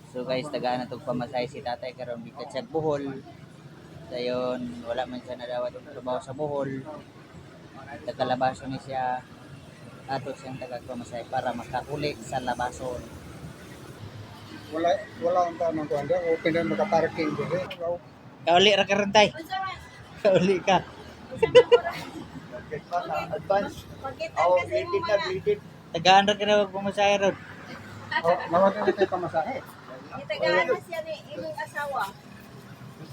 So guys, tagaan na itong pamasahe si tatay karon bikat siya Bohol. Dayon, wala man siya nadawat og trabaho sa Bohol. Tagalabaso ni siya ato siyang tagapamasahe para makauli sa labason. Wala ang tanong ko anda open na maka-parking dire. Kauli ra karon tay. Kauli ka. Advance. Graded. Tagaan ra ka na og pamasahe ron. Nawagan na tayo pamasahe. Itagana siya ni imong asawa.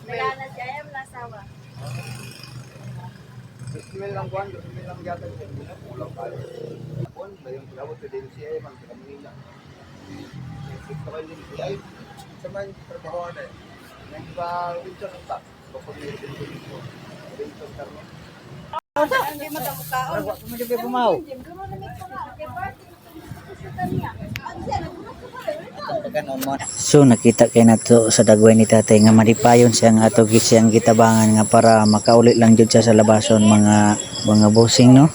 Itagana siya yung asawa. Ismail lang kuan, Ismail lang yata sa pulang pala. Kon, bayong kulawot sa DNCA man sa Manila. Ito kayo din siya. Sa man trabaho na. Nang ba winter ng tak. Kapag may dito. Winter tarno. Hindi magkamukaon. Wala mo jud pumaw. So nakita kay nato sa dagway ni tatay nga madipayon siya nga ato siyang gitabangan nga para makauli lang jud siya sa labason mga bossing no.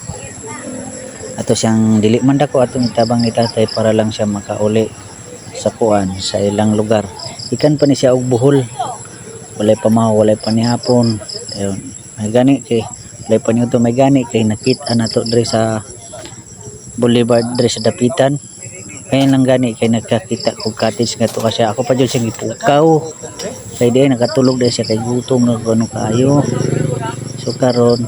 Ato siyang dili man dako atong itabang ni tatay para lang siya makauli sa kuan sa ilang lugar. Ikan pa ni siya og buhol. Walay pamahaw, walay panihapon. Ayun. May gani kay walay pa niyo may gani kay nakita nato diri sa Boulevard diri sa dapitan. Kaya lang gani kay nagkakita ko cottage nga to kasi ako pa jud siyang ipukaw. Kay di nakatulog dahil siya kay gutom na kuno kayo. So karon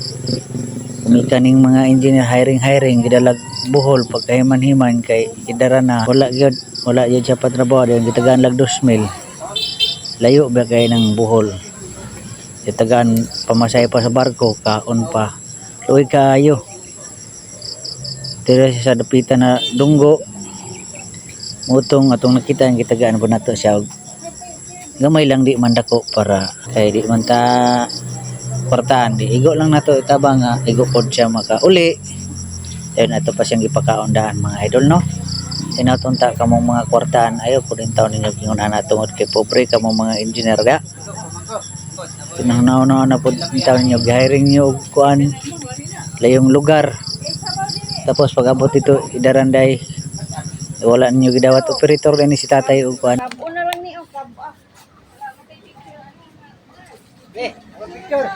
kumikaning mga engineer hiring gidalag Bohol pagkahiman-himan kay idara na wala gyud siya patrabaho dahil gitagaan lag 2,000. Layo ba kay ng Bohol. Gitagaan pamasahe pa sa barko kaon pa. Luoy kayo. Tira siya sa dapitan na dunggo. Mutong atong nakita ang gitagaan po nato siya gamay lang di man dako para kay di man ta kwartahan di igo lang nato itabang nga igo pod siya makauli ayun ato pa siyang ipakaundahan mga idol no tinatunta kamong mga kwartahan ayo po din taon ninyo kingunan natungod kay pobre kamong mga engineer ga tinahnaw na po taon ninyo gihiring nyo og kuan layong lugar tapos pag abot ito idaranday wala ninyo gidawat operator din si tatay ug kuan. Kabo na lang ni o kabo. Picture.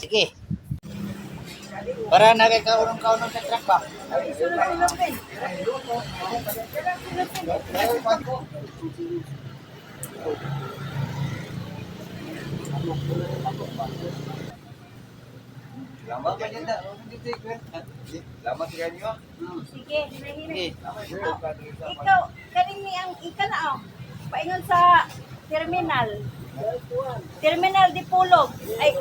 Sige. Para na kay kaunong sa truck ba? Lama ka niya. Lama siya niyo. Sige, hinahiri. Ikaw, kaning ni ang ikanao. Paingon sa terminal. Terminal di Pulog. Ay,